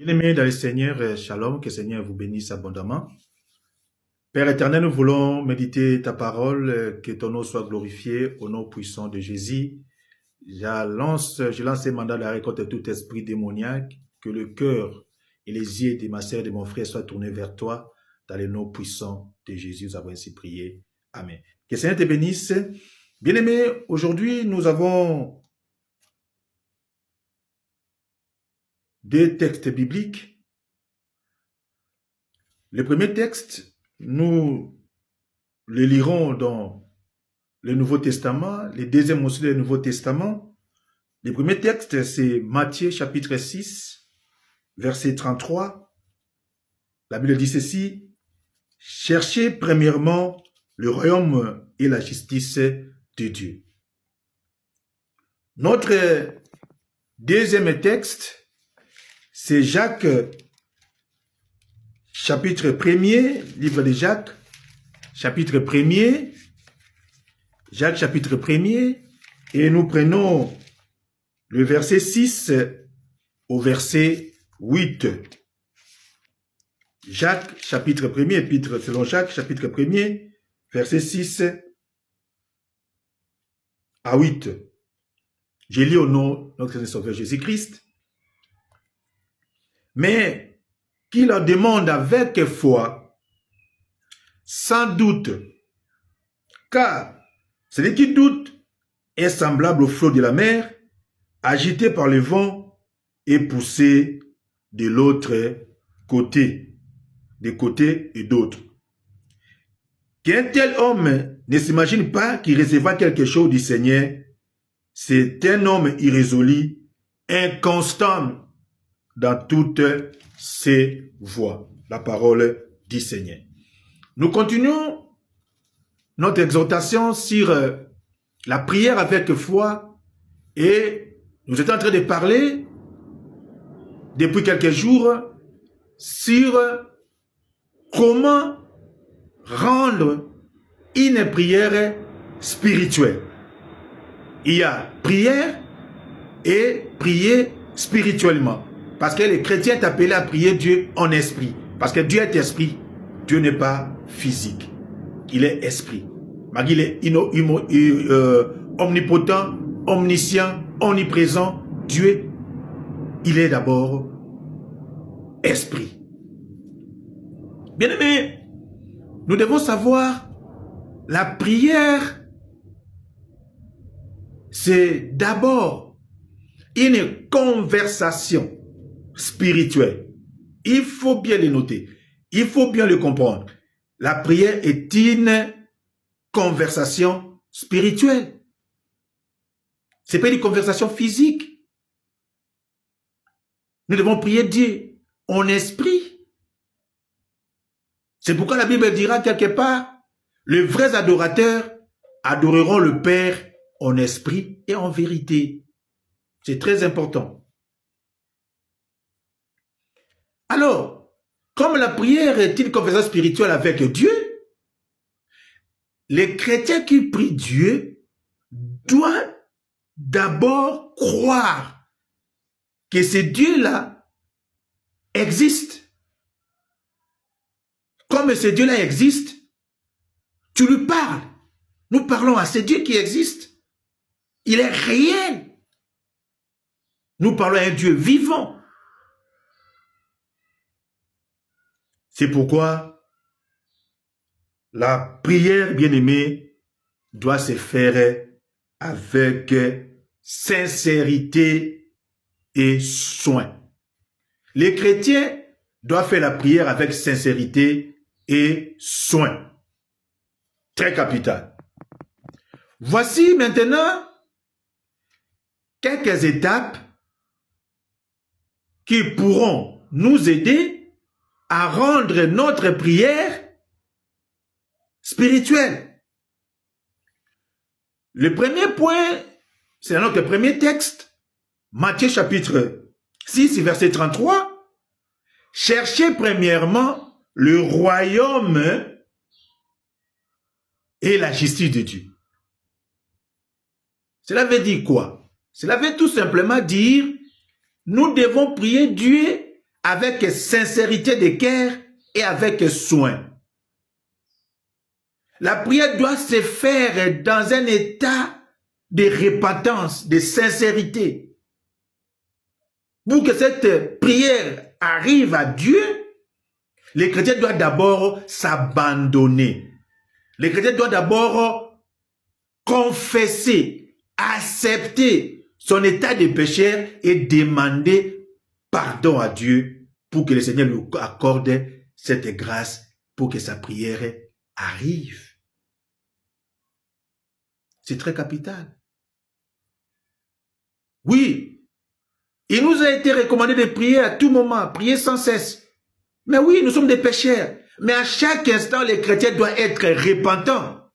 Bien-aimés dans le Seigneur, shalom, que le Seigneur vous bénisse abondamment. Père éternel, nous voulons méditer ta parole, que ton nom soit glorifié au nom puissant de Jésus. Je lance un mandat de la récolte de tout esprit démoniaque, que le cœur et les yeux de ma sœur et de mon frère soient tournés vers toi, dans le nom puissant de Jésus. Nous avons ainsi prié. Amen. Que le Seigneur te bénisse. Bien-aimés, aujourd'hui, nous avons deux textes bibliques. Le premier texte, nous le lirons dans le Nouveau Testament, le deuxième aussi le Nouveau Testament. Le premier texte, c'est Matthieu chapitre 6, verset 33. La Bible dit ceci: cherchez premièrement le royaume et la justice de Dieu. Notre deuxième texte, c'est Jacques chapitre 1er, livre de Jacques, chapitre 1er, Jacques chapitre 1er, et nous prenons le verset 6 au verset 8. Jacques chapitre 1er, épître selon Jacques chapitre 1er, verset 6 à 8. Je lis au nom de notre Sauveur Jésus-Christ. Mais qui leur demande avec foi, sans doute, car celui qui doute est semblable au flot de la mer, agité par le vent et poussé de l'autre côté, des côtés et d'autres. Qu'un tel homme ne s'imagine pas qu'il recevra quelque chose du Seigneur, c'est un homme irrésolu, inconstant dans toutes ses voies. La parole du Seigneur. Nous continuons notre exhortation sur la prière avec foi et nous étions en train de parler depuis quelques jours sur comment rendre une prière spirituelle. Il y a prière et prier spirituellement. Parce que les chrétiens sont appelés à prier Dieu en esprit. Parce que Dieu est esprit. Dieu n'est pas physique. Il est esprit. Il est omnipotent, omniscient, omniprésent. Dieu, il est d'abord esprit. Bien-aimés, nous devons savoir, la prière, c'est d'abord une conversation spirituelle. Il faut bien le noter. Il faut bien le comprendre. La prière est une conversation spirituelle. C'est pas une conversation physique. Nous devons prier Dieu en esprit. C'est pourquoi la Bible dira quelque part, les vrais adorateurs adoreront le Père en esprit et en vérité. C'est très important. Alors, comme la prière est une conversation spirituelle avec Dieu, les chrétiens qui prient Dieu doivent d'abord croire que ce Dieu-là existe. Comme ce Dieu-là existe, tu lui parles. Nous parlons à ce Dieu qui existe. Il est réel. Nous parlons à un Dieu vivant. C'est pourquoi la prière, bien-aimée, doit se faire avec sincérité et soin. Les chrétiens doivent faire la prière avec sincérité et soin. Très capital. Voici maintenant quelques étapes qui pourront nous aider à rendre notre prière spirituelle. Le premier point, c'est dans notre premier texte, Matthieu chapitre 6, verset 33. Cherchez premièrement le royaume et la justice de Dieu. Cela veut dire quoi? Cela veut tout simplement dire, nous devons prier Dieu avec sincérité de cœur et avec soin. La prière doit se faire dans un état de repentance, de sincérité. Pour que cette prière arrive à Dieu, les chrétiens doivent d'abord s'abandonner. Les chrétiens doivent d'abord confesser, accepter son état de pécheur et demander pardon à Dieu pour que le Seigneur lui accorde cette grâce pour que sa prière arrive. C'est très capital. Oui, il nous a été recommandé de prier à tout moment, prier sans cesse. Mais oui, nous sommes des pécheurs. Mais à chaque instant, les chrétiens doivent être repentants.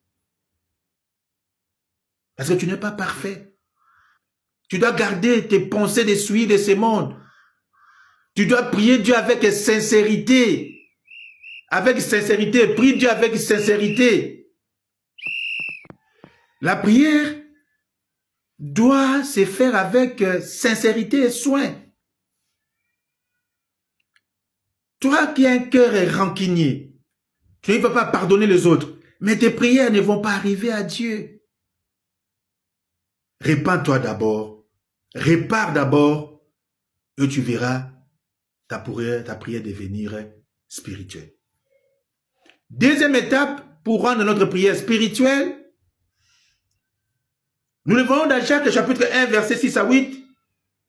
Parce que tu n'es pas parfait. Tu dois garder tes pensées de souillées de ce monde. Tu dois prier Dieu avec sincérité. Avec sincérité. Prie Dieu avec sincérité. La prière doit se faire avec sincérité et soin. Toi qui as un cœur rancunier, tu ne vas pas pardonner les autres, mais tes prières ne vont pas arriver à Dieu. Répands-toi d'abord, répare d'abord, et tu verras ta prière devenir spirituelle. Deuxième étape pour rendre notre prière spirituelle, nous le voyons dans Jacques chapitre 1, verset 6 à 8.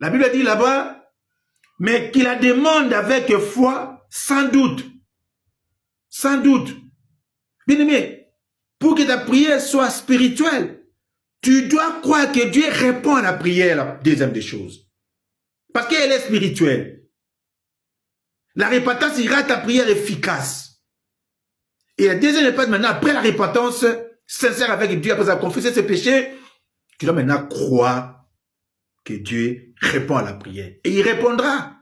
La Bible dit là-bas, mais qu'il la demande avec foi, sans doute. Sans doute. Bien aimé, pour que ta prière soit spirituelle, tu dois croire que Dieu répond à la prière, la deuxième des choses. Parce qu'elle est spirituelle. La repentance rend ta prière efficace. Et la deuxième étape maintenant, après la repentance sincère avec Dieu, après avoir confessé ses péchés, tu dois maintenant croire que Dieu répond à la prière. Et il répondra.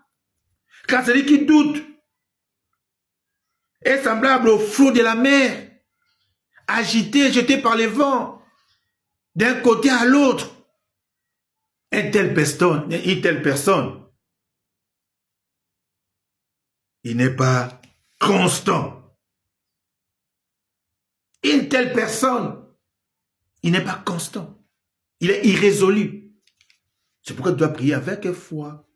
Car celui qui doute est semblable au flot de la mer, agité, jeté par les vents, d'un côté à l'autre. Une telle personne, il n'est pas constant. Une telle personne, il n'est pas constant. Il est irrésolu. C'est pourquoi tu dois prier avec foi.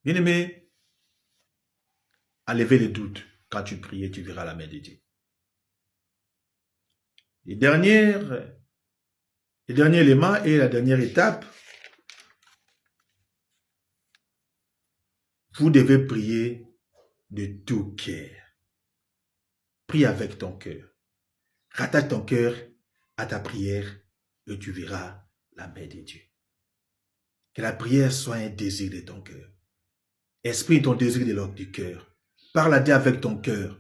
Bien-aimé, enlevez les doutes. Quand tu pries, tu verras la main de Dieu. Le dernier élément et la dernière étape, vous devez prier de tout cœur. Prie avec ton cœur. Rattache ton cœur à ta prière et tu verras la main de Dieu. Que la prière soit un désir de ton cœur. Exprime ton désir de l'ordre du cœur. Parle à Dieu avec ton cœur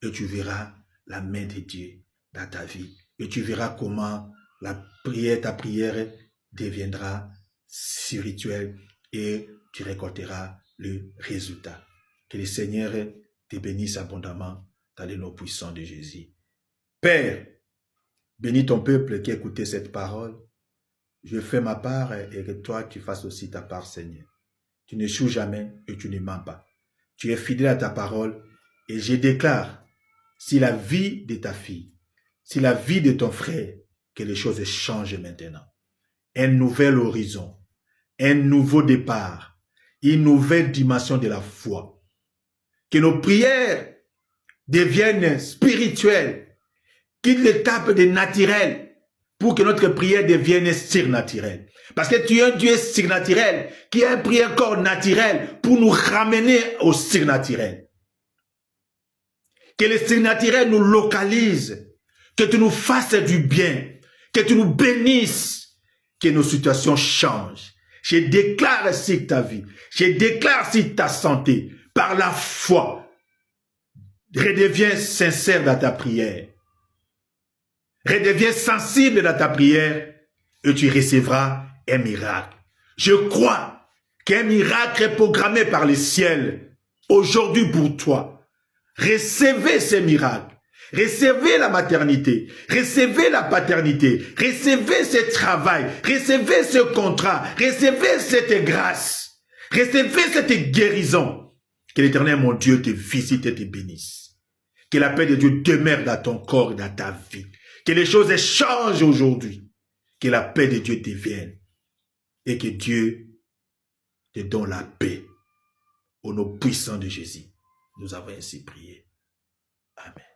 et tu verras la main de Dieu dans ta vie. Et tu verras comment ta prière deviendra spirituelle et tu récolteras le résultat. Que le Seigneur te bénisse abondamment dans le nom puissant de Jésus. Père, bénis ton peuple qui a écouté cette parole. Je fais ma part et que toi tu fasses aussi ta part, Seigneur. Tu n'échoues jamais et tu ne mens pas. Tu es fidèle à ta parole et je déclare, si la vie de ta fille, si la vie de ton frère, que les choses changent maintenant. Un nouvel horizon, un nouveau départ, une nouvelle dimension de la foi. Que nos prières deviennent spirituelles, quitte l'étape de naturel pour que notre prière devienne surnaturelle. Parce que tu es un Dieu surnaturel qui a pris un corps naturel pour nous ramener au surnaturel. Que le surnaturel nous localise, que tu nous fasses du bien, que tu nous bénisses, que nos situations changent. Je déclare sur ta vie, je déclare sur ta santé, par la foi, redeviens sincère dans ta prière. Redeviens sensible dans ta prière et tu recevras un miracle. Je crois qu'un miracle est programmé par le ciel aujourd'hui pour toi. Recevez ce miracle. Recevez la maternité, recevez la paternité, recevez ce travail, recevez ce contrat, recevez cette grâce, recevez cette guérison. Que l'Éternel, mon Dieu, te visite et te bénisse. Que la paix de Dieu demeure dans ton corps et dans ta vie. Que les choses changent aujourd'hui. Que la paix de Dieu te vienne. Et que Dieu te donne la paix. Au nom puissant de Jésus, nous avons ainsi prié. Amen.